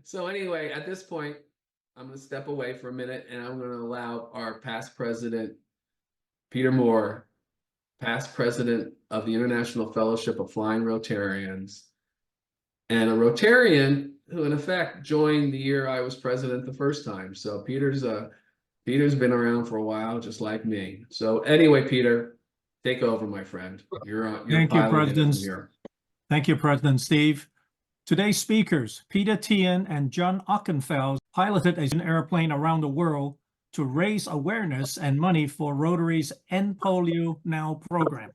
So anyway, at this point, I'm going to step away for a minute and I'm going to allow our past president, Peter Moore, past president of the International Fellowship of Flying Rotarians, and a Rotarian who, in effect, joined the year I was president the first time. So Peter's been around for a while, just like me. So anyway, Peter, take over, my friend. You're Thank you, piloting it from President. here. Thank you, President Steve. Today's speakers, Peter Teahen and John Ockenfels, piloted an airplane around the world to raise awareness and money for Rotary's End Polio Now program.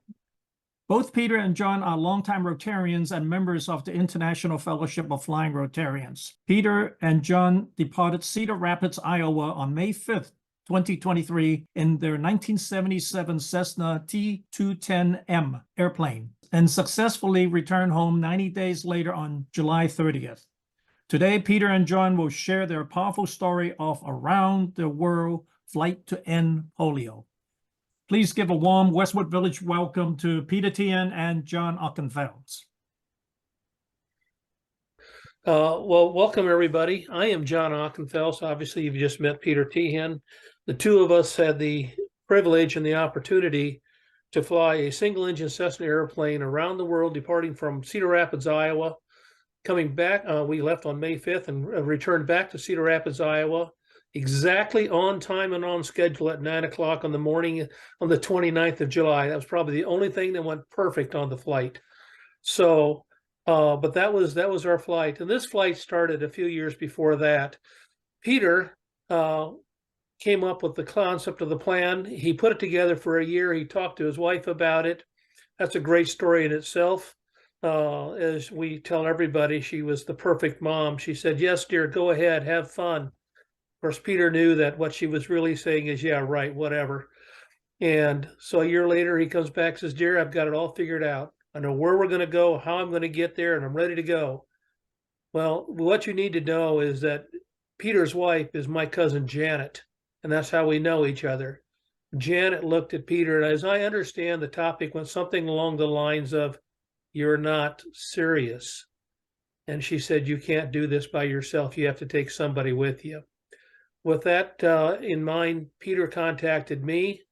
Both Peter and John are longtime Rotarians and members of the International Fellowship of Flying Rotarians. Peter and John departed Cedar Rapids, Iowa on May 5th, 2023 in their 1977 Cessna T210M airplane and successfully returned home 90 days later on July 30th. Today, Peter and John will share their powerful story of around the world flight to end polio. Please give a warm Westwood Village welcome to Peter Teahen and John Ockenfels. Well, welcome everybody. I am John Ockenfels. Obviously, you've just met Peter Teahen. The two of us had the privilege and the opportunity to fly a single-engine Cessna airplane around the world, departing from Cedar Rapids, Iowa. Coming back, we left on May 5th and returned back to Cedar Rapids, Iowa, exactly on time and on schedule at 9 o'clock on the morning on the 29th of July. That was probably the only thing that went perfect on the flight. So, but that was our flight. And this flight started a few years before that. Peter came up with the concept of the plan. He put it together for a year. He talked to his wife about it. That's a great story in itself. As we tell everybody, she was the perfect mom. She said, "Yes, dear, go ahead, have fun." Of course, Peter knew that what she was really saying is, "Yeah, right, whatever." And so a year later, he comes back and says, "Dear, I've got it all figured out. I know where we're going to go, how I'm going to get there, and I'm ready to go." Well, what you need to know is that Peter's wife is my cousin Janet, and that's how we know each other. Janet looked at Peter, and as I understand, the topic went something along the lines of, "You're not serious." And she said, "You can't do this by yourself. You have to take somebody with you." With that in mind, Peter contacted me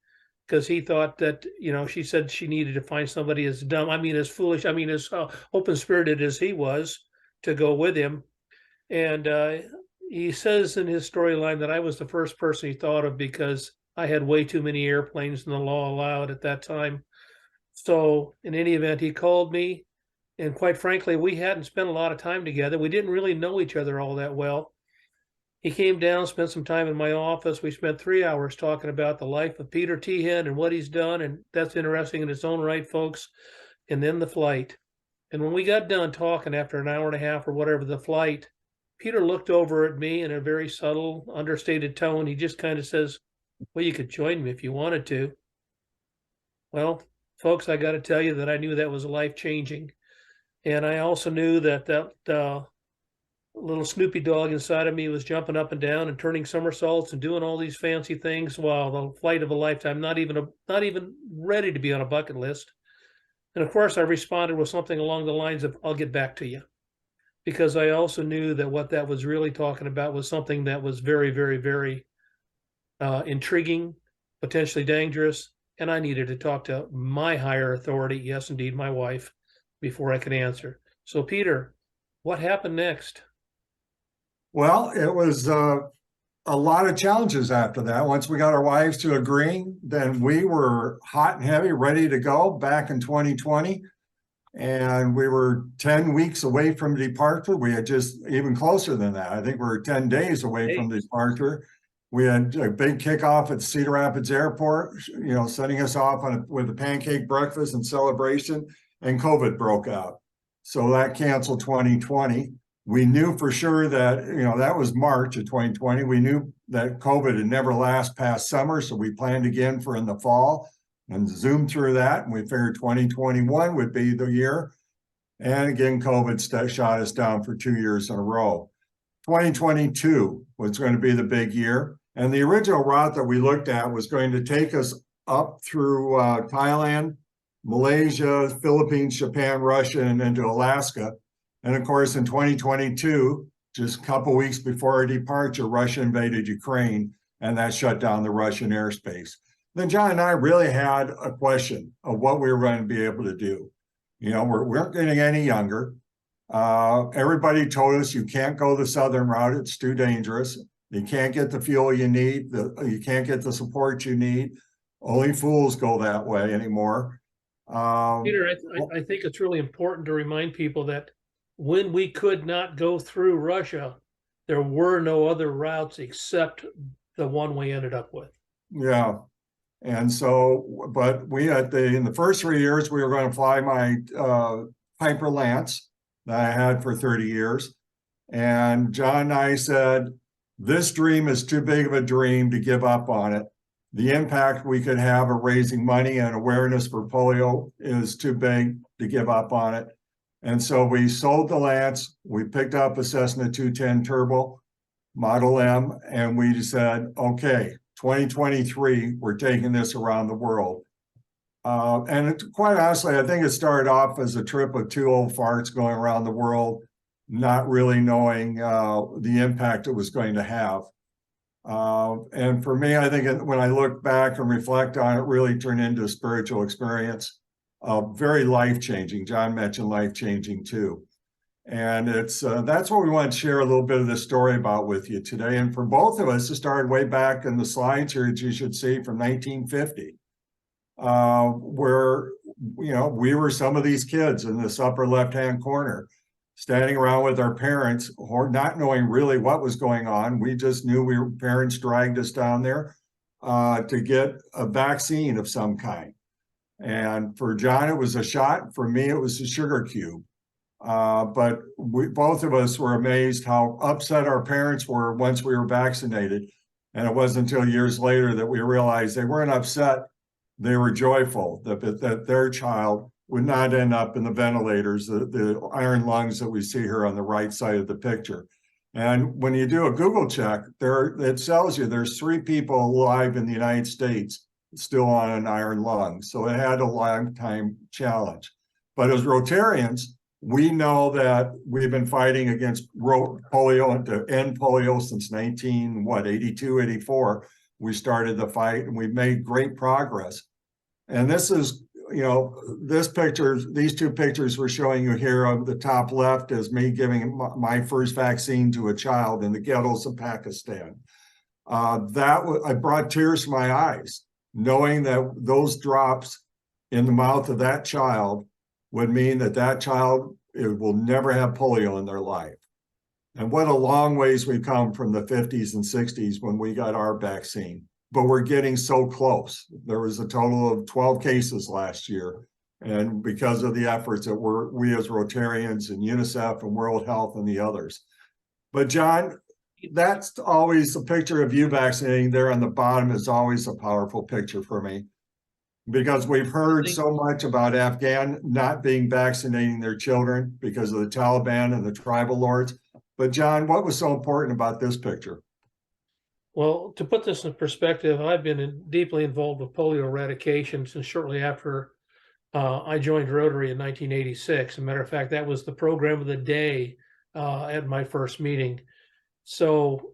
because he thought that, she said she needed to find somebody as dumb, as foolish, as open-spirited as he was to go with him. And he says in his storyline that I was the first person he thought of because I had way too many airplanes than the law allowed at that time. So in any event, he called me, and quite frankly, we hadn't spent a lot of time together. We didn't really know each other all that well. He came down, spent some time in my office. We spent 3 hours talking about the life of Peter Teahen and what he's done, and that's interesting in its own right, folks. And then the flight. And when we got done talking after an hour and a half or whatever the flight, Peter looked over at me in a very subtle, understated tone. He just kind of says, "Well, you could join me if you wanted to." Well, folks, I got to tell you that I knew that was life-changing. And I also knew that little Snoopy dog inside of me was jumping up and down and turning somersaults and doing all these fancy things while the flight of a lifetime, not even ready to be on a bucket list. And of course, I responded with something along the lines of, "I'll get back to you." Because I also knew that what that was really talking about was something that was very, very, very intriguing, potentially dangerous, and I needed to talk to my higher authority, yes, indeed, my wife, before I could answer. So, Peter, what happened next? Well, it was a lot of challenges after that. Once we got our wives to agreeing, then we were hot and heavy, ready to go back in 2020. And we were 10 weeks away from departure. We had just even closer than that. I think we were 10 days away from departure. We had a big kickoff at Cedar Rapids Airport, setting us off with a pancake breakfast and celebration, and COVID broke out. So that canceled 2020. We knew for sure that, that was March of 2020. We knew that COVID would never last past summer. So we planned again for in the fall and zoomed through that. And we figured 2021 would be the year. And again, COVID shot us down for 2 years in a row. 2022 was going to be the big year. And the original route that we looked at was going to take us up through Thailand, Malaysia, Philippines, Japan, Russia, and into Alaska. And of course, in 2022, just a couple weeks before our departure, Russia invaded Ukraine, and that shut down the Russian airspace. Then John and I really had a question of what we were going to be able to do. We weren't getting any younger. Everybody told us you can't go the southern route, it's too dangerous. You can't get the fuel you need, you can't get the support you need. Only fools go that way anymore. Peter, I think it's really important to remind people that when we could not go through Russia, there were no other routes except the one we ended up with. Yeah. And so, but in the first 3 years, we were going to fly my Piper Lance that I had for 30 years. And John and I said, this dream is too big of a dream to give up on it. The impact we could have of raising money and awareness for polio is too big to give up on it. And so we sold the Lance, we picked up a Cessna 210 Turbo Model M, and we just said, okay, 2023, we're taking this around the world. Quite honestly, I think it started off as a trip of two old farts going around the world, not really knowing the impact it was going to have. And for me, I think when I look back and reflect on it, really turned into a spiritual experience, very life-changing. John mentioned life-changing too. And that's what we want to share a little bit of this story about with you today. And for both of us, it started way back in the slides here that you should see from 1950, where, we were some of these kids in this upper left-hand corner, standing around with our parents, or not knowing really what was going on. We just knew parents dragged us down there to get a vaccine of some kind. And for John, it was a shot. For me, it was a sugar cube. But both of us were amazed how upset our parents were once we were vaccinated. And it wasn't until years later that we realized they weren't upset. They were joyful that their child would not end up in the ventilators, the iron lungs that we see here on the right side of the picture. And when you do a Google check, it tells you there's 3 people alive in the United States still on an iron lung. So it had a lifetime challenge. But as Rotarians, we know that we've been fighting against polio and to end polio since 82, 84. We started the fight and we've made great progress. And this is, these 2 pictures we're showing you here on the top left is me giving my first vaccine to a child in the ghettos of Pakistan. I brought tears to my eyes, knowing that those drops in the mouth of that child would mean that child will never have polio in their life. And what a long ways we've come from the 50s and 60s when we got our vaccine. But we're getting so close. There was a total of 12 cases last year. And because of the efforts that we as Rotarians and UNICEF and World Health and the others. But John, that's always a picture of you vaccinating there on the bottom is always a powerful picture for me. Because we've heard so much about Afghan not being vaccinating their children because of the Taliban and the tribal lords. But John, what was so important about this picture? Well, to put this in perspective, I've been deeply involved with polio eradication since shortly after I joined Rotary in 1986. As a matter of fact, that was the program of the day at my first meeting. So,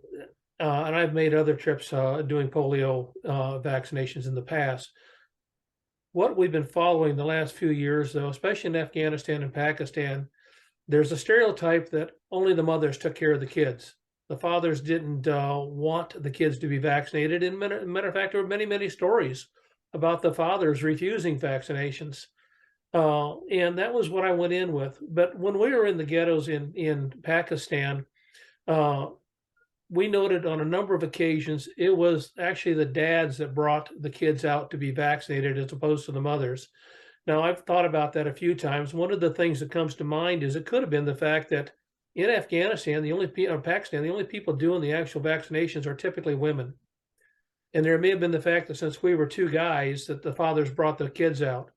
and I've made other trips doing polio vaccinations in the past. What we've been following the last few years, though, especially in Afghanistan and Pakistan, there's a stereotype that only the mothers took care of the kids. The fathers didn't want the kids to be vaccinated. And matter of fact, there were many, many stories about the fathers refusing vaccinations. And that was what I went in with. But when we were in the ghettos in Pakistan, we noted on a number of occasions, it was actually the dads that brought the kids out to be vaccinated as opposed to the mothers. Now, I've thought about that a few times. One of the things that comes to mind is it could have been the fact that in Afghanistan, Pakistan, the only people doing the actual vaccinations are typically women. And there may have been the fact that since we were 2 guys, that the fathers brought the kids out.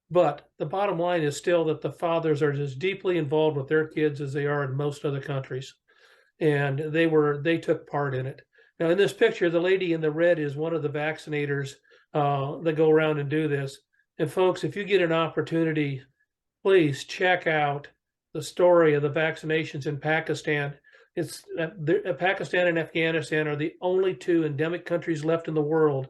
But the bottom line is still that the fathers are as deeply involved with their kids as they are in most other countries. And they took part in it. Now, in this picture, the lady in the red is one of the vaccinators that go around and do this. And folks, if you get an opportunity, please check out the story of the vaccinations in Pakistan. It's Pakistan and Afghanistan are the only two endemic countries left in the world,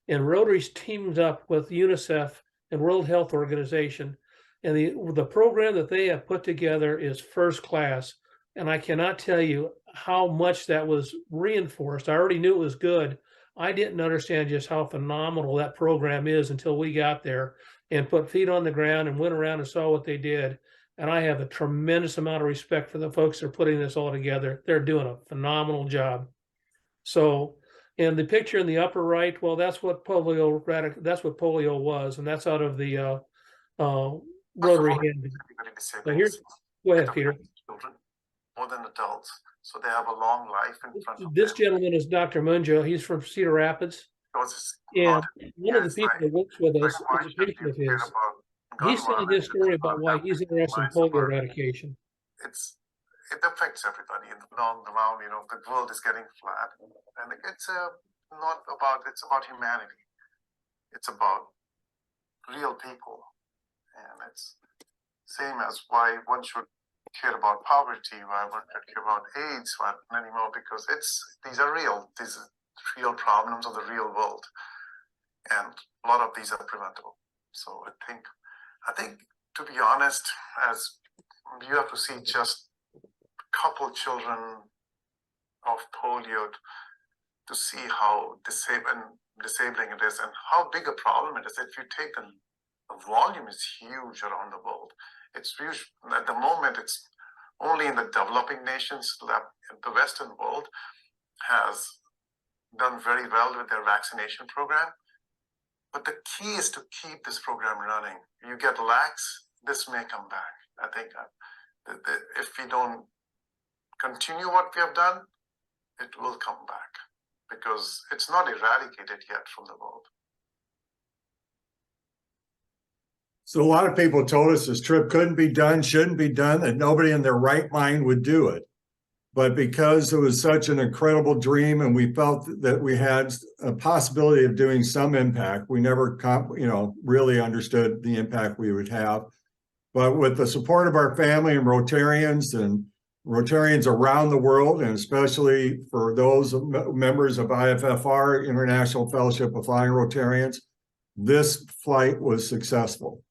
and Rotary's teamed up with UNICEF and World Health Organization, and the program that they have put together is first class. And I cannot tell you how much that was reinforced. I already knew it was good. I didn't understand just how phenomenal that program is until we got there and put feet on the ground and went around and saw what they did. And I have a tremendous amount of respect for the folks that are putting this all together. They're doing a phenomenal job. So, and the picture in the upper right, well, that's what polio was, and that's out of the Rotary hand. So here's, go ahead, Peter. Children, more than adults, so they have a long life in front of This them. gentleman is Dr. Munjo. He's from Cedar Rapids. And one of the people that works with us is a patient of his. He's telling his story about why he's interested in polio eradication. It affects everybody along the round. You know, the world is getting flat, and it's it's about humanity. It's about real people, and it's same as why one should care about poverty, why one should care about AIDS, why anymore, because these are real problems of the real world, and a lot of these are preventable. So I think to be honest, as you have to see just a couple children of polio to see how disabling it is and how big a problem it is. If you take the volume is huge around the world. It's huge at the moment. It's only in the developing nations. The Western world has done very well with their vaccination program. But the key is to keep this program running. You get lax, this may come back. I think if we don't continue what we have done, it will come back because it's not eradicated yet from the world. So a lot of people told us this trip couldn't be done, shouldn't be done, that nobody in their right mind would do it. But because it was such an incredible dream and we felt that we had a possibility of doing some impact, we never, really understood the impact we would have. But with the support of our family and Rotarians around the world, and especially for those members of IFFR, International Fellowship of Flying Rotarians, this flight was successful.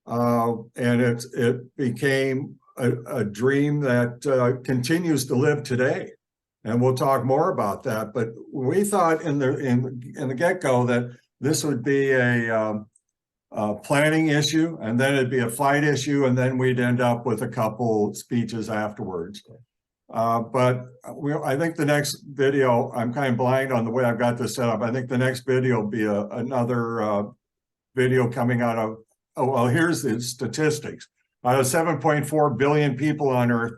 And it became a dream that continues to live today, and we'll talk more about that. But we thought in the get-go that this would be a planning issue, and then it'd be a flight issue, and then we'd end up with a couple speeches afterwards. But I think the next video, I'm kind of blind on the way I've got this set up. I think the next video will be another video coming out of, here's the statistics. Out of 7.4 billion people on Earth,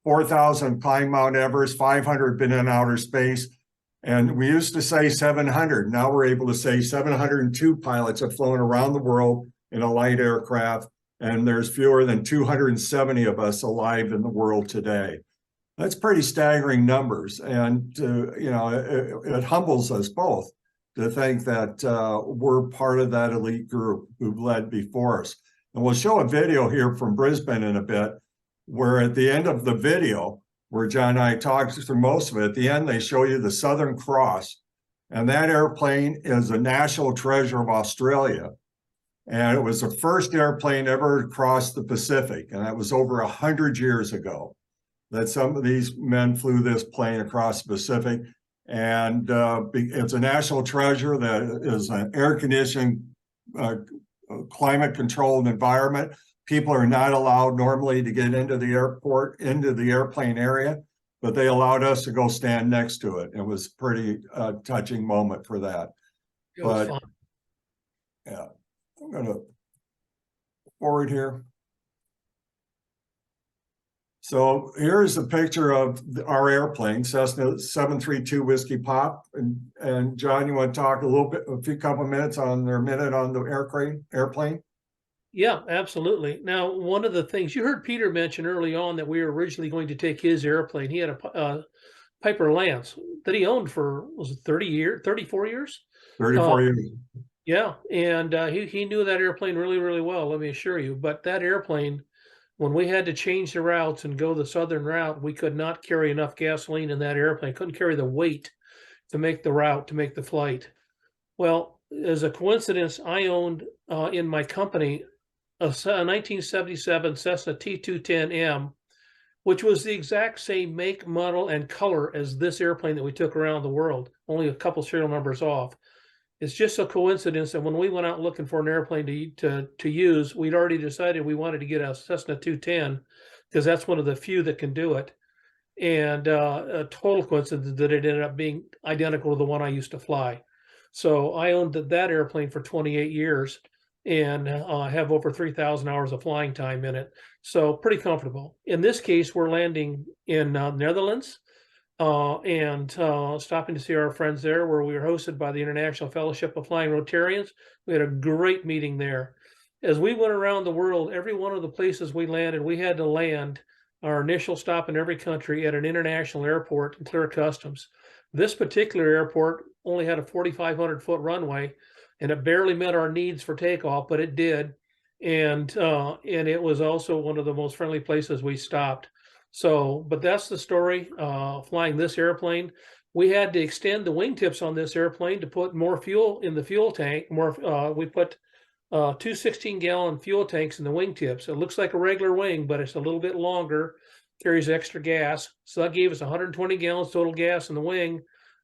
4,000 climbed Mount Everest, 500 been in outer space. And we used to say 700. Now we're able to say 702 pilots have flown around the world in a light aircraft. And there's fewer than 270 of us alive in the world today. That's pretty staggering numbers. And, it humbles us both to think that we're part of that elite group who've led before us. And we'll show a video here from Brisbane in a bit, where at the end of the video, where John and I talked through most of it, at the end, they show you the Southern Cross. And that airplane is a national treasure of Australia. And it was the first airplane ever to cross the Pacific. And that was over 100 years ago that some of these men flew this plane across the Pacific. And it's a national treasure that is an air-conditioned, climate-controlled environment. People are not allowed normally to get into the airport, into the airplane area, but they allowed us to go stand next to it. It was a pretty touching moment for that. But yeah, I'm going to forward here. So here's a picture of our airplane, Cessna 732 Whiskey Pop. And John, you want to talk a couple of minutes on the airplane? Yeah, absolutely. Now, one of the things you heard Peter mention early on that we were originally going to take his airplane. He had a Piper Lance that he owned for, was it 34 years? 34 years. Yeah, and he knew that airplane really, really well, let me assure you. But that airplane When we had to change the routes and go the southern route, we could not carry enough gasoline in that airplane, couldn't carry the weight to make the route, to make the flight. Well, as a coincidence, I owned in my company a 1977 Cessna T210M, which was the exact same make, model, and color as this airplane that we took around the world, only a couple serial numbers off. It's just a coincidence that when we went out looking for an airplane to use, we'd already decided we wanted to get a Cessna 210 because that's one of the few that can do it. And a total coincidence that it ended up being identical to the one I used to fly. So I owned that airplane for 28 years and have over 3,000 hours of flying time in it. So pretty comfortable. In this case, we're landing in Netherlands and stopping to see our friends there, where we were hosted by the International Fellowship of Flying Rotarians. We had a great meeting there. As we went around the world, every one of the places we landed, we had to land our initial stop in every country at an international airport and clear customs. This particular airport only had a 4,500-foot runway, and it barely met our needs for takeoff, but it did. And it was also one of the most friendly places we stopped. So, but that's the story, flying this airplane. We had to extend the wingtips on this airplane to put more fuel in the fuel tank. We put two 16-gallon fuel tanks in the wingtips. It looks like a regular wing, but it's a little bit longer, carries extra gas. So that gave us 120 gallons total gas in the wing.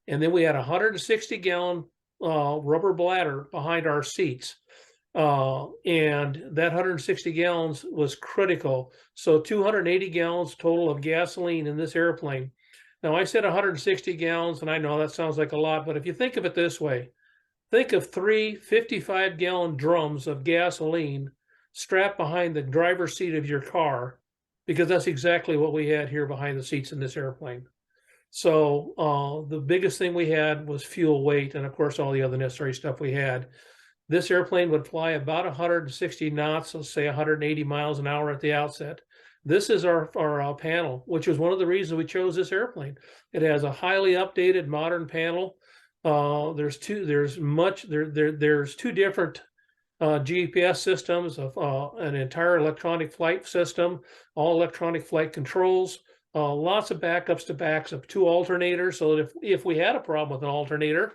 And then we had a 160-gallon rubber bladder behind our seats. And that 160 gallons was critical. So 280 gallons total of gasoline in this airplane. Now I said 160 gallons, and I know that sounds like a lot, but if you think of it this way, think of 3 55-gallon drums of gasoline strapped behind the driver's seat of your car, because that's exactly what we had here behind the seats in this airplane. So the biggest thing we had was fuel weight, and of course all the other necessary stuff we had. This airplane would fly about 160 knots, let's say 180 miles an hour at the outset. This is our panel, which is one of the reasons we chose this airplane. It has a highly updated modern panel. There's two different GPS systems of an entire electronic flight system, all electronic flight controls, lots of backups to backs of 2 alternators, so that if we had a problem with an alternator,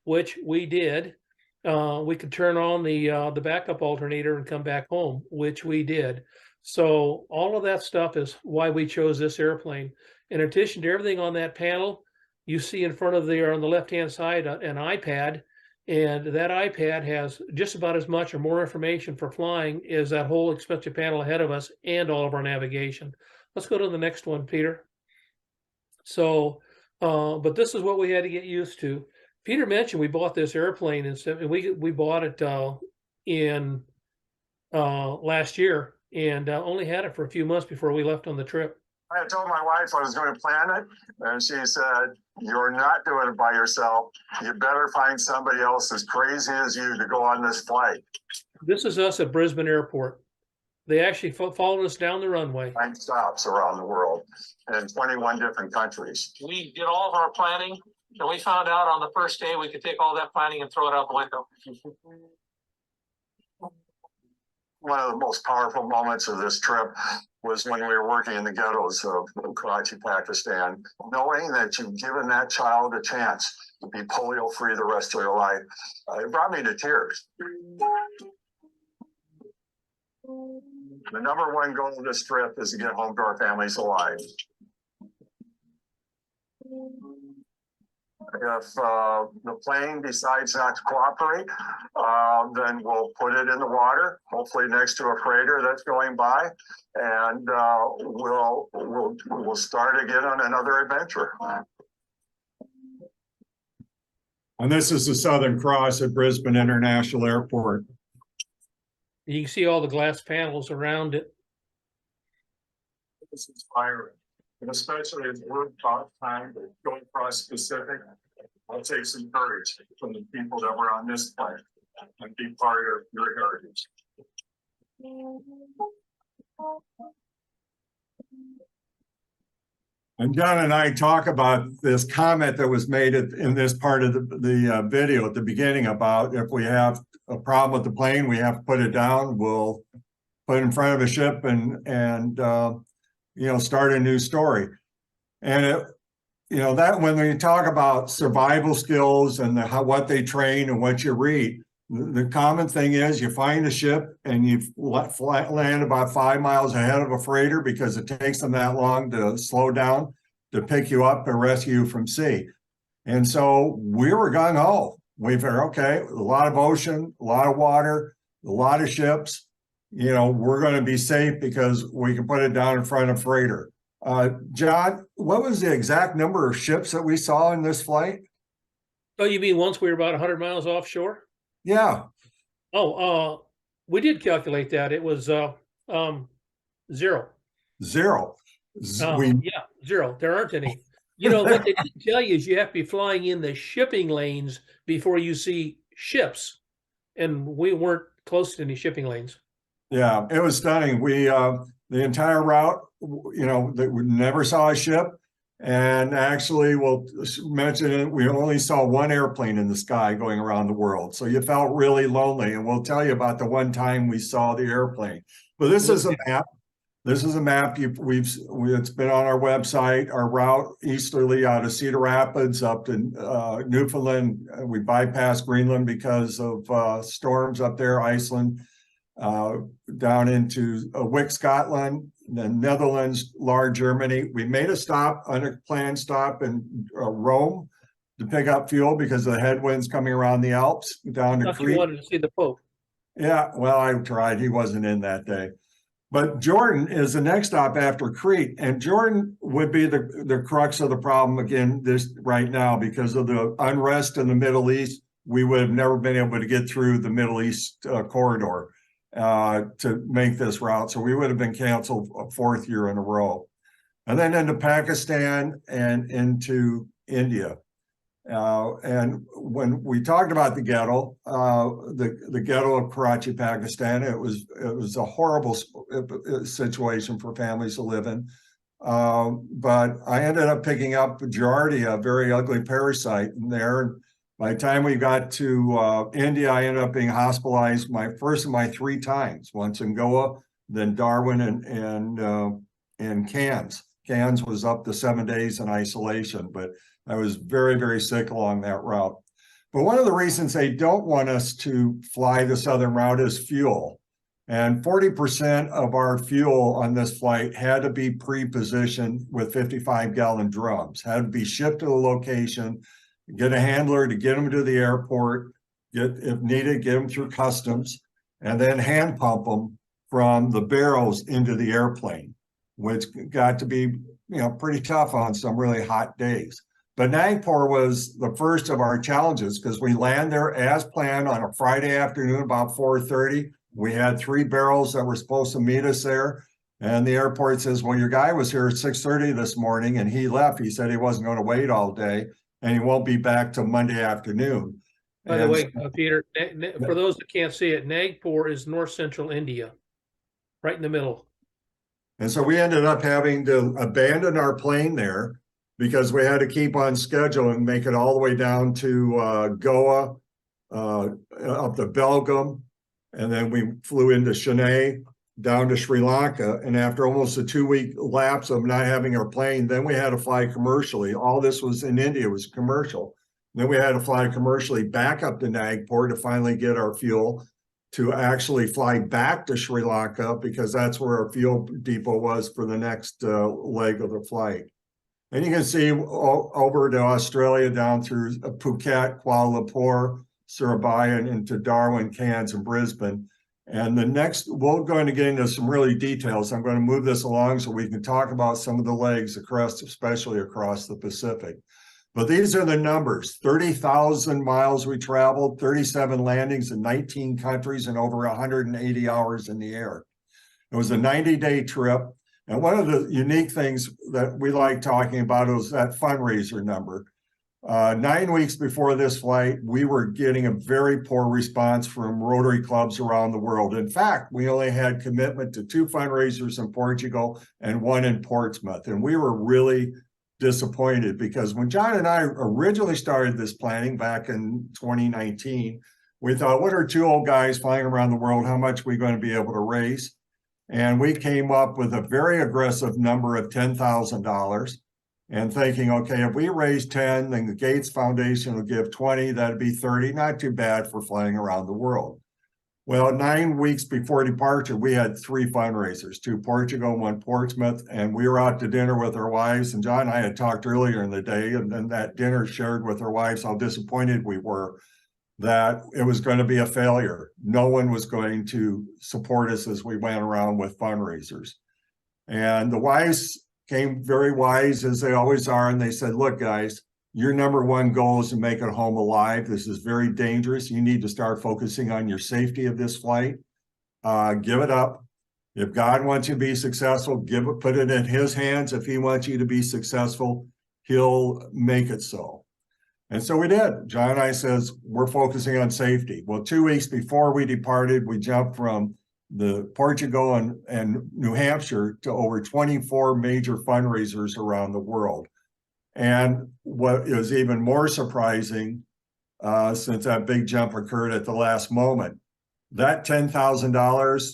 which we did, we could turn on the backup alternator and come back home, which we did. So all of that stuff is why we chose this airplane. In addition to everything on that panel, you see in front of there on the left-hand side an iPad, and that iPad has just about as much or more information for flying as that whole expensive panel ahead of us and all of our navigation. Let's go to the next one, Peter. So, but this is what we had to get used to. Peter mentioned we bought this airplane and we bought it in last year, and only had it for a few months before we left on the trip. I had told my wife I was going to plan it, and she said, "You're not doing it by yourself. You better find somebody else as crazy as you to go on this flight." This is us at Brisbane Airport. They actually followed us down the runway. 9 stops around the world in 21 different countries. We did all of our planning, and we found out on the first day we could take all that planning and throw it out the window. One of the most powerful moments of this trip was when we were working in the ghettos of Karachi, Pakistan, knowing that you've given that child a chance to be polio free the rest of their life. It brought me to tears. The number one goal of this trip is to get home to our families alive. If the plane decides not to cooperate, then we'll put it in the water, hopefully next to a freighter that's going by, and we'll start again on another adventure. And this is the Southern Cross at Brisbane International Airport. You can see all the glass panels around it. It's inspiring, and especially as we're about time to go across Pacific. I'll take some courage from the people that were on this plane and be part of your heritage. And John and I talk about this comment that was made in this part of the video at the beginning about if we have a problem with the plane, we have to put it down. We'll put in front of a ship and start a new story. And that when we talk about survival skills and what they train and what you read, the common thing is you find a ship and you land about 5 miles ahead of a freighter because it takes them that long to slow down to pick you up and rescue you from sea. And so we were gung-ho. We figured, okay, a lot of ocean, a lot of water, a lot of ships. We're going to be safe because we can put it down in front of freighter. John, what was the exact number of ships that we saw in this flight? Oh, you mean once we were about 100 miles offshore? Yeah. Oh, we did calculate that. It was zero. Zero. Yeah, zero. There aren't any. What they didn't tell you is you have to be flying in the shipping lanes before you see ships. And we weren't close to any shipping lanes. Yeah, it was stunning. We, the entire route, that we never saw a ship. And actually, we'll mention it, we only saw one airplane in the sky going around the world. So you felt really lonely. And we'll tell you about the one time we saw the airplane. But this is a map. This is a map it's been on our website. Our route easterly out of Cedar Rapids up to Newfoundland. We bypassed Greenland because of storms up there, Iceland, down into Wick, Scotland, the Netherlands, Lahr, Germany. We made a stop, unplanned stop in Rome to pick up fuel because of the headwinds coming around the Alps down to Crete. You wanted to see the Pope. Yeah, well, I tried. He wasn't in that day. But Jordan is the next stop after Crete, and Jordan would be the crux of the problem again right now because of the unrest in the Middle East. We would have never been able to get through the Middle East corridor to make this route, so we would have been canceled a 4th year in a row, and then into Pakistan and into India. And when we talked about the ghetto, the ghetto of Karachi, Pakistan, it was a horrible situation for families to live in. But I ended up picking up Giardia, a very ugly parasite in there. By the time we got to India, I ended up being hospitalized my 3 times, once in Goa, then Darwin and Cairns. Cairns was up to 7 days in isolation, but I was very, very sick along that route. But one of the reasons they don't want us to fly the southern route is fuel. And 40% of our fuel on this flight had to be pre-positioned with 55-gallon drums, had to be shipped to the location, get a handler to get them to the airport, if needed, get them through customs, and then hand pump them from the barrels into the airplane, which got to be pretty tough on some really hot days. But Nagpur was the first of our challenges because we land there as planned on a Friday afternoon about 4:30. We had 3 barrels that were supposed to meet us there. And the airport says, well, your guy was here at 6:30 this morning and he left. He said he wasn't going to wait all day and he won't be back till Monday afternoon. By the way, Peter, for those that can't see it, Nagpur is north central India, right in the middle. And so we ended up having to abandon our plane there because we had to keep on schedule and make it all the way down to Goa, up to Belgium, and then we flew into Chennai, down to Sri Lanka. And after almost a 2-week lapse of not having our plane, then we had to fly commercially. All this was in India, was commercial. Then we had to fly commercially back up to Nagpur to finally get our fuel to actually fly back to Sri Lanka because that's where our fuel depot was for the next leg of the flight. And you can see over to Australia, down through Phuket, Kuala Lumpur, Surabaya, and into Darwin, Cairns, and Brisbane. And the next, we're going to get into some really details. I'm going to move this along so we can talk about some of the legs across, especially across the Pacific. But these are the numbers: 30,000 miles we traveled, 37 landings in 19 countries, and over 180 hours in the air. It was a 90-day trip. And one of the unique things that we like talking about is that fundraiser number. 9 weeks before this flight, we were getting a very poor response from Rotary clubs around the world. In fact, we only had commitment to 2 fundraisers in Portugal and 1 in Portsmouth. And we were really disappointed because when John and I originally started this planning back in 2019, we thought, what are 2 old guys flying around the world? How much are we going to be able to raise? And we came up with a very aggressive number of $10,000 and thinking, okay, if we raise 10, then the Gates Foundation will give 20, that'd be 30, not too bad for flying around the world. Well, 9 weeks before departure, we had 3 fundraisers, 2 Portugal, 1 Portsmouth, and we were out to dinner with our wives. And John and I had talked earlier in the day, and then that dinner shared with our wives how disappointed we were that it was going to be a failure. No one was going to support us as we went around with fundraisers. And the wives came very wise, as they always are, and they said, look, guys, your number one goal is to make it home alive. This is very dangerous. You need to start focusing on your safety of this flight. Give it up. If God wants you to be successful, put it in his hands. If he wants you to be successful, he'll make it so. And so we did. John and I says, we're focusing on safety. Well, 2 weeks before we departed, we jumped from the Portugal and New Hampshire to over 24 major fundraisers around the world. And what is even more surprising, since that big jump occurred at the last moment, that $10,000,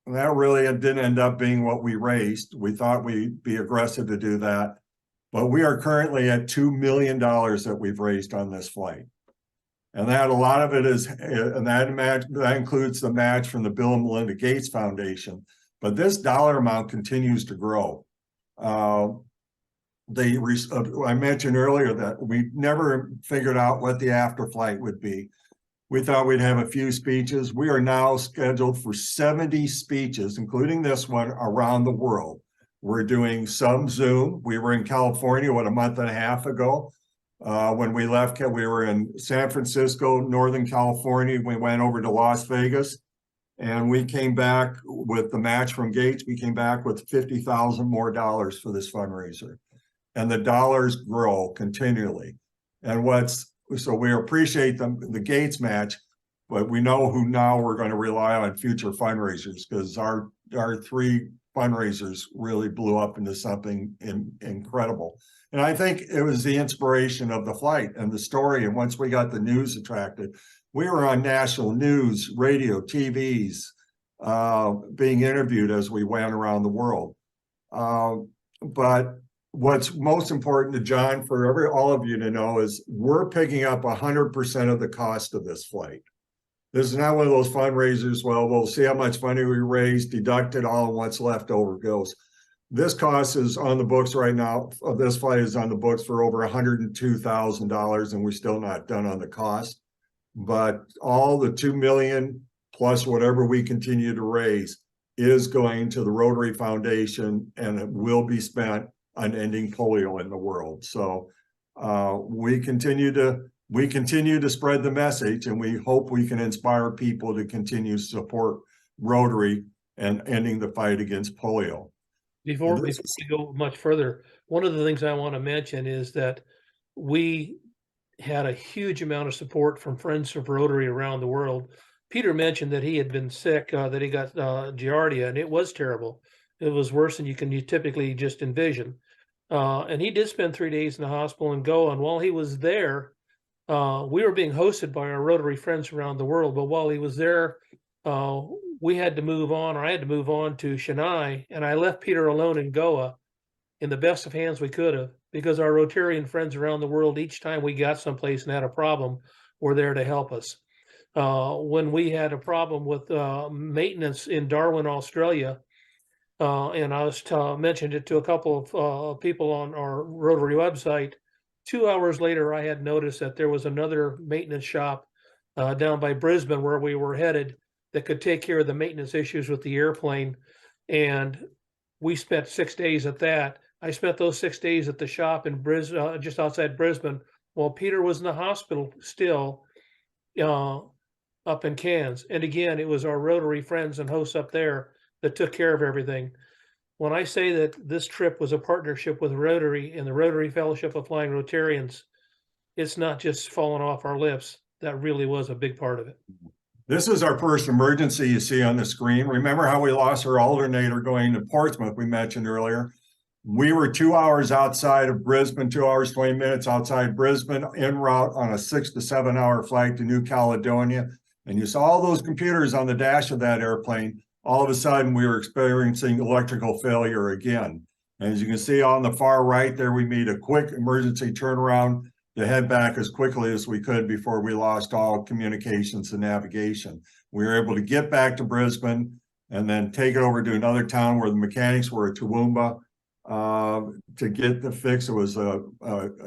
that really didn't end up being what we raised. We thought we'd be aggressive to do that, but we are currently at $2 million that we've raised on this flight. And that a lot of it is, and that includes the match from the Bill and Melinda Gates Foundation, but this dollar amount continues to grow. I mentioned earlier that we never figured out what the after flight would be. We thought we'd have a few speeches. We are now scheduled for 70 speeches, including this one, around the world. We're doing some Zoom. We were in California, a month and a half ago. When we left, we were in San Francisco, Northern California. We went over to Las Vegas, and we came back with the match from Gates. We came back with $50,000 more for this fundraiser. And the dollars grow continually. And so we appreciate the Gates match, but we know who now we're going to rely on future fundraisers, because our 3 fundraisers really blew up into something incredible. And I think it was the inspiration of the flight and the story. And once we got the news attracted, we were on national news, radio, TVs, being interviewed as we went around the world. But what's most important to John, for all of you to know, is we're picking up 100% of the cost of this flight. This is not one of those fundraisers, well, we'll see how much money we raise, deduct it all, and what's left over goes. This cost is on the books right now. This flight is on the books for over $102,000, and we're still not done on the cost. But all the $2 million plus whatever we continue to raise is going to the Rotary Foundation, and it will be spent on ending polio in the world. So we continue to spread the message, and we hope we can inspire people to continue to support Rotary and ending the fight against polio. Before we go much further, one of the things I want to mention is that we had a huge amount of support from friends of Rotary around the world. Peter mentioned that he had been sick, that he got Giardia, and it was terrible. It was worse than you typically just envision. And he did spend 3 days in the hospital in Goa. And while he was there, we were being hosted by our Rotary friends around the world. But while he was there, we had to move on, or I had to move on to Chennai, and I left Peter alone in Goa in the best of hands we could have, because our Rotarian friends around the world, each time we got someplace and had a problem, were there to help us. When we had a problem with maintenance in Darwin, Australia, and I mentioned it to a couple of people on our Rotary website, 2 hours later, I had noticed that there was another maintenance shop down by Brisbane where we were headed that could take care of the maintenance issues with the airplane. And we spent 6 days at that. I spent those 6 days at the shop in Brisbane, just outside Brisbane, while Peter was in the hospital still up in Cairns. And again, it was our Rotary friends and hosts up there that took care of everything. When I say that this trip was a partnership with Rotary and the Rotary Fellowship of Flying Rotarians, it's not just falling off our lips. That really was a big part of it. This is our first emergency you see on the screen. Remember how we lost our alternator going to Portsmouth, we mentioned earlier. We were 2 hours outside of Brisbane, 2 hours, 20 minutes outside Brisbane, en route on a 6 to 7 hour flight to New Caledonia. And you saw all those computers on the dash of that airplane. all of a sudden we were experiencing electrical failure again. As you can see on the far right there, we made a quick emergency turnaround to head back as quickly as we could before we lost all communications and navigation. We were able to get back to Brisbane and then take it over to another town where the mechanics were at Toowoomba to get the fix. It was a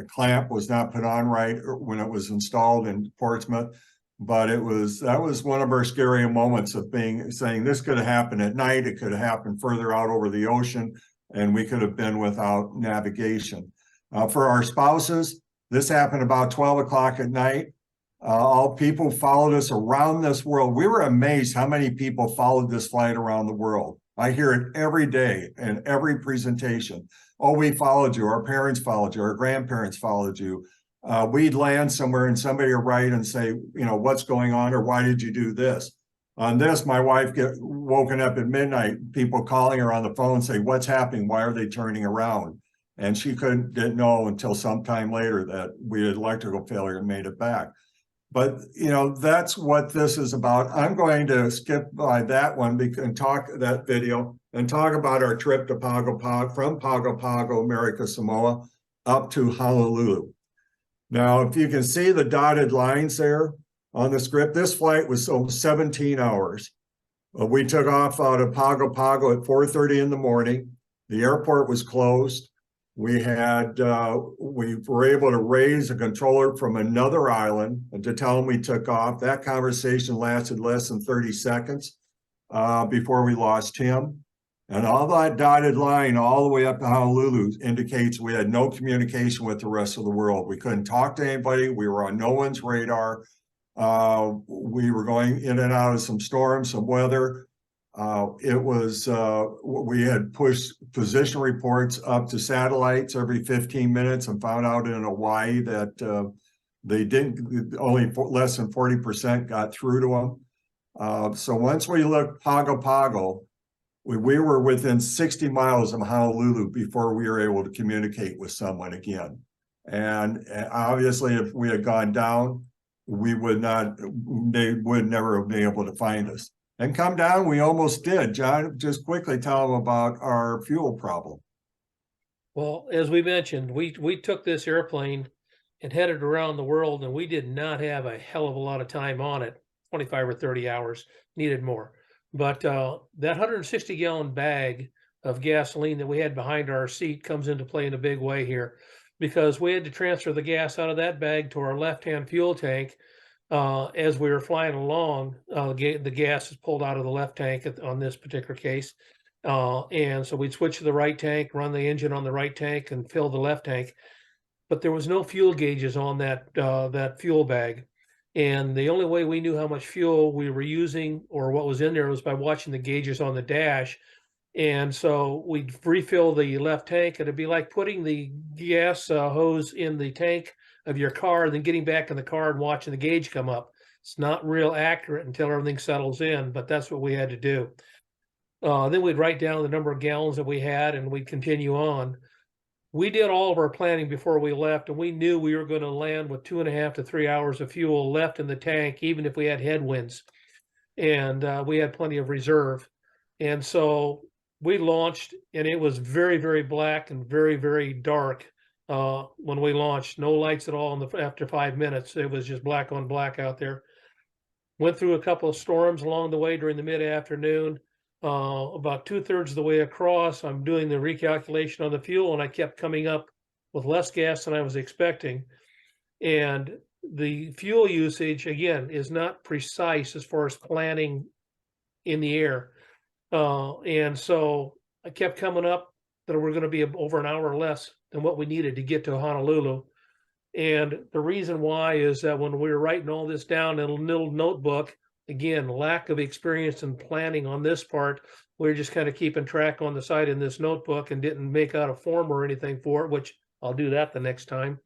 clamp was not put on right when it was installed in Portsmouth. But that was one of our scary moments of saying this could have happened at night. It could have happened further out over the ocean, and we could have been without navigation. For our spouses, this happened about 12 o'clock at night. All people followed us around this world. We were amazed how many people followed this flight around the world. I hear it every day in every presentation. Oh, we followed you. Our parents followed you. Our grandparents followed you. We'd land somewhere and somebody would write and say, you know, what's going on or why did you do this? On this, my wife get woken up at midnight, people calling her on the phone say, what's happening? Why are they turning around? And she didn't know until sometime later that we had electrical failure and made it back. But, you know, that's what this is about. I'm going to skip by that one and talk that video and talk about our trip to Pago Pago, from Pago Pago, America Samoa, up to Honolulu. Now, if you can see the dotted lines there on the script, this flight was 17 hours. We took off out of Pago Pago at 4:30 in the morning. The airport was closed. We were able to raise a controller from another island and to tell them we took off. That conversation lasted less than 30 seconds before we lost him. And all that dotted line all the way up to Honolulu indicates we had no communication with the rest of the world. We couldn't talk to anybody. We were on no one's radar. We were going in and out of some storms, some weather. We had pushed position reports up to satellites every 15 minutes and found out in Hawaii that they didn't, only less than 40% got through to them. So once we looked Pago Pago, we were within 60 miles of Honolulu before we were able to communicate with someone again. And obviously, if we had gone down, they would never have been able to find us. And come down, we almost did. John, just quickly tell them about our fuel problem. Well, as we mentioned, we took this airplane and headed around the world, and we did not have a hell of a lot of time on it, 25 or 30 hours, needed more. But that 160-gallon bag of gasoline that we had behind our seat comes into play in a big way here, because we had to transfer the gas out of that bag to our left-hand fuel tank. As we were flying along, the gas is pulled out of the left tank on this particular case. And so we'd switch to the right tank, run the engine on the right tank and fill the left tank. But there was no fuel gauges on that fuel bag. And the only way we knew how much fuel we were using or what was in there was by watching the gauges on the dash. And so we'd refill the left tank. It'd be like putting the gas hose in the tank of your car and then getting back in the car and watching the gauge come up. It's not real accurate until everything settles in, but that's what we had to do. Then we'd write down the number of gallons that we had and we'd continue on. We did all of our planning before we left, and we knew we were going to land with 2.5 to 3 hours of fuel left in the tank, even if we had headwinds. And we had plenty of reserve. And so we launched, and it was very, very black and very, very dark when we launched. No lights at all after 5 minutes. It was just black on black out there. Went through a couple of storms along the way during the mid-afternoon. About 2/3 of the way across, I'm doing the recalculation on the fuel, and I kept coming up with less gas than I was expecting. And the fuel usage, again, is not precise as far as planning in the air. And so I kept coming up that we're going to be over an hour less than what we needed to get to Honolulu. And the reason why is that when we were writing all this down in a little notebook, again, lack of experience and planning on this part, we were just kind of keeping track on the side in this notebook and didn't make out a form or anything for it, which I'll do that the next time.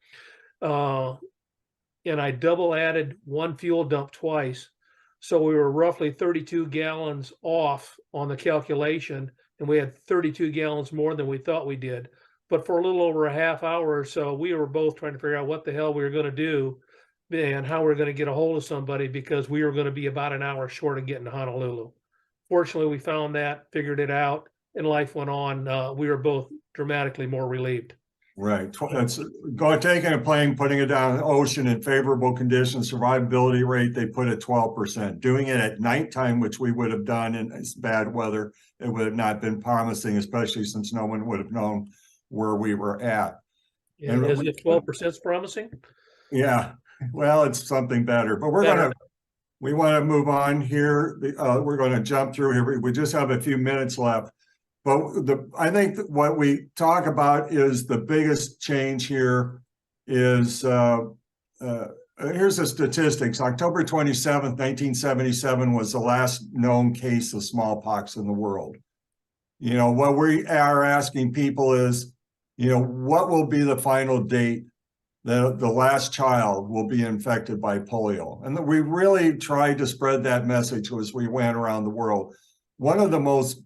And I double added one fuel dump twice. So we were roughly 32 gallons off on the calculation, and we had 32 gallons more than we thought we did. But for a little over a half hour or so, we were both trying to figure out what the hell we were going to do and how we were going to get a hold of somebody, because we were going to be about an hour short of getting to Honolulu. fortunately, we found that, figured it out, and life went on. We were both dramatically more relieved. Right. It's taking a plane, putting it down in the ocean in favorable conditions, survivability rate, they put at 12%. Doing it at nighttime, which we would have done in bad weather, it would have not been promising, especially since no one would have known where we were at. And is it 12% promising? Yeah, well, it's something better, but we want to move on here. We're going to jump through here. We just have a few minutes left. But I think that what we talk about is the biggest change here is, here's the statistics. October 27th, 1977 was the last known case of smallpox in the world. You know, what we are asking people is, you know, what will be the final date that the last child will be infected by polio? And we really tried to spread that message as we went around the world. One of the most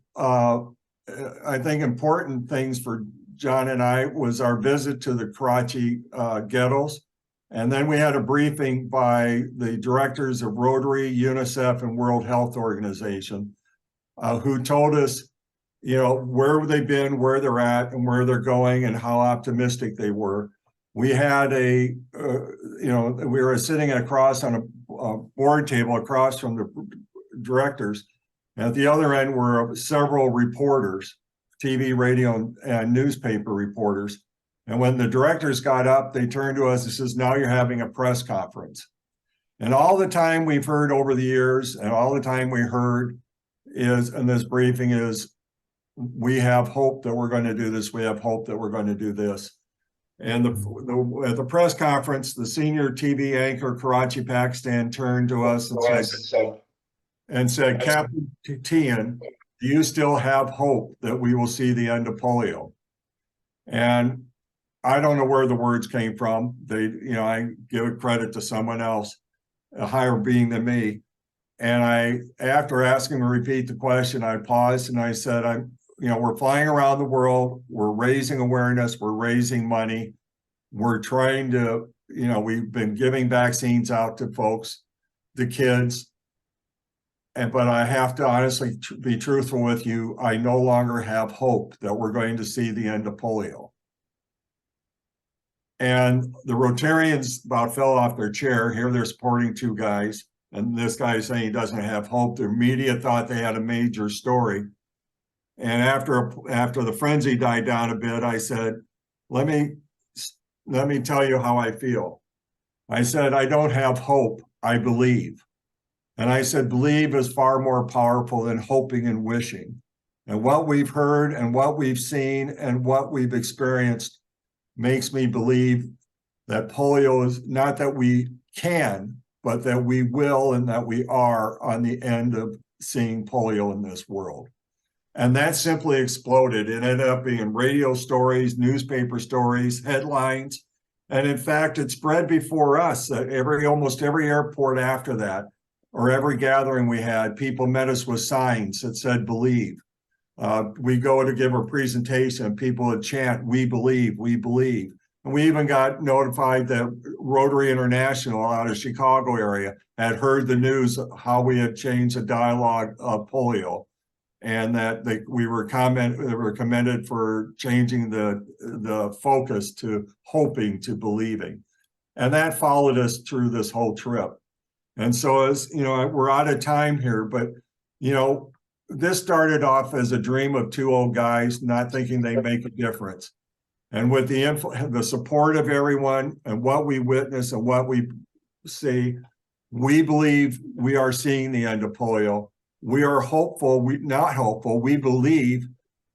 I think important things for John and I was our visit to the Karachi ghettos. And then we had a briefing by the directors of Rotary, UNICEF, and World Health Organization, who told us, you know, where they've been, where they're at, and where they're going, and how optimistic they were. We had we were sitting across on a board table across from the directors. At the other end were several reporters, TV, radio, and newspaper reporters. And when the directors got up, they turned to us and says, now you're having a press conference. And all the time we've heard over the years, and all the time we heard is in this briefing is, we have hope that we're going to do this. We have hope that we're going to do this. And at the press conference, the senior TV anchor, Karachi, Pakistan, turned to us and said, Captain Teahen, do you still have hope that we will see the end of polio? And I don't know where the words came from. I give credit to someone else, a higher being than me. And after asking him to repeat the question, I paused and I said, we're flying around the world. We're raising awareness. We're raising money. We're trying to, we've been giving vaccines out to folks, the kids. But I have to honestly be truthful with you. I no longer have hope that we're going to see the end of polio. And the Rotarians about fell off their chair. Here they're supporting two guys. And this guy is saying he doesn't have hope. The media thought they had a major story. And after the frenzy died down a bit, I said, let me tell you how I feel. I said, I don't have hope. I believe. And I said, believe is far more powerful than hoping and wishing. And what we've heard and what we've seen and what we've experienced makes me believe that polio is not that we can, but that we will and that we are on the end of seeing polio in this world. And that simply exploded. It ended up being radio stories, newspaper stories, headlines. And in fact, it spread before us. Almost every airport after that, or every gathering we had, people met us with signs that said, believe. We go to give a presentation, people would chant, we believe, we believe. And we even got notified that Rotary International out of Chicago area had heard the news of how we had changed the dialogue of polio. And that we were commended for changing the focus to hoping to believing. And that followed us through this whole trip. And so as we're out of time here, but this started off as a dream of two old guys not thinking they make a difference. And with the support of everyone and what we witness and what we see, we believe we are seeing the end of polio. We are hopeful, not hopeful, we believe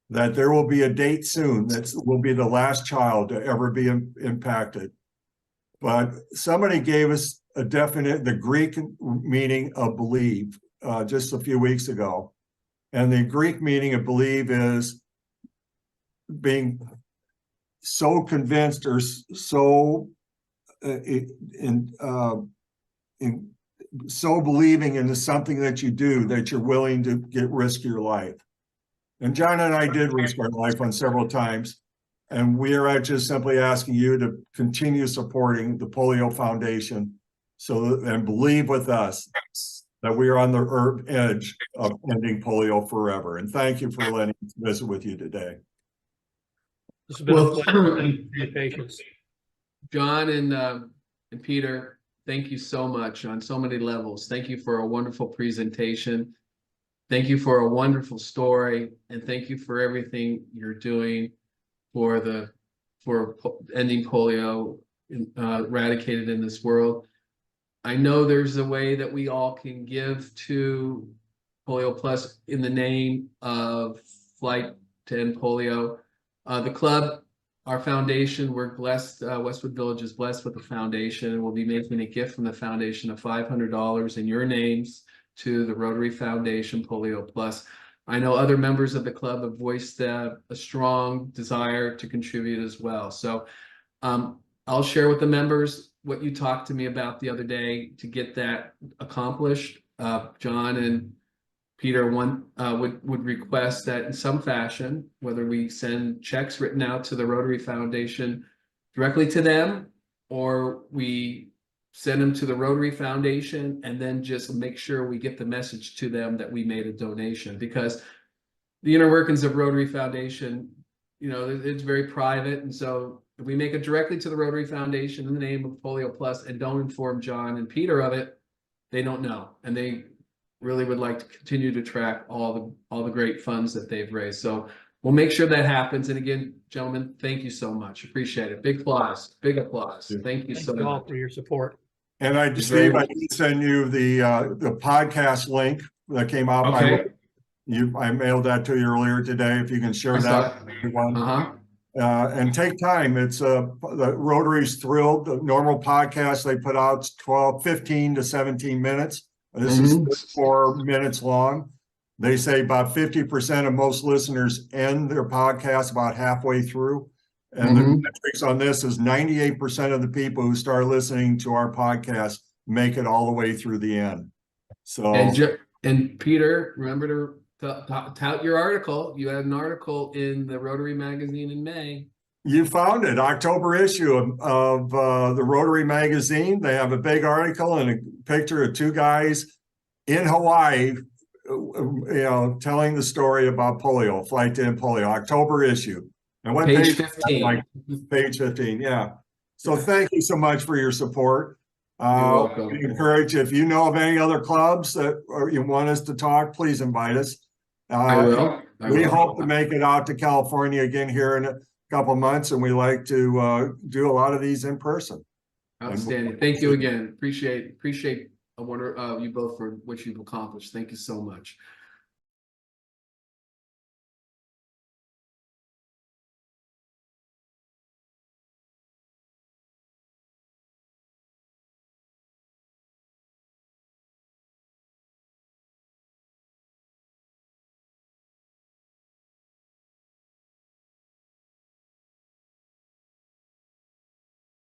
that there will be a date soon that will be the last child to ever be impacted. But somebody gave us the Greek meaning of believe just a few weeks ago. And the Greek meaning of believe is being so convinced or so so believing into something that you do that you're willing to risk your life. And John and I did risk our life on several times. And we are just simply asking you to continue supporting the Polio Foundation and believe with us that we are on the edge of ending polio forever. And thank you for letting us visit with you today. This has been a Well, pleasure. Thank you for your patience. John and Peter, thank you so much on so many levels. Thank you for a wonderful presentation. Thank you for a wonderful story, and thank you for everything you're doing for ending polio, eradicated in this world. I know there's a way that we all can give to Polio Plus in the name of Flight to End Polio. The club, our foundation, we're blessed, Westwood Village is blessed with a foundation, and we'll be making a gift from the foundation of $500 in your names to the Rotary Foundation Polio Plus. I know other members of the club have voiced a strong desire to contribute as well. So I'll share with the members what you talked to me about the other day to get that accomplished. John and Peter would request that in some fashion, whether we send checks written out to the Rotary Foundation directly to them, or we send them to the Rotary Foundation and then just make sure we get the message to them that we made a donation, because the inner workings of Rotary Foundation, it's very private. And so if we make it directly to the Rotary Foundation in the name of Polio Plus and don't inform John and Peter of it, they don't know. And they really would like to continue to track all the great funds that they've raised. So we'll make sure that happens. And again, gentlemen, thank you so much. Appreciate it. Big applause. Big applause. Thank you so Thank you all much. for your support. And Steve, I did send you the podcast link that came out. Okay. I mailed that to you earlier today. If you can share that with everyone. And take time. It's the Rotary's thrilled. The normal podcast they put out is 15 to 17 minutes. This is 4 minutes long. They say about 50% of most listeners end their podcast about halfway through. And the metrics on this is 98% of the people who start listening to our podcast make it all the way through the end. So and Peter, remember to tout your article. You had an article in the Rotary magazine in May. You found it, October issue of the Rotary magazine. They have a big article and a picture of two guys in Hawaii, telling the story about polio, Flight to End Polio, October issue. And what page 15. Like page 15, yeah. So thank you so much for your support. You're welcome. We encourage you, if you know of any other clubs that you want us to talk, please invite us. I will. We hope to make it out to California again here in a couple of months, and we like to do a lot of these in person. Outstanding. Thank you again. Appreciate you both for what you've accomplished. Thank you so much.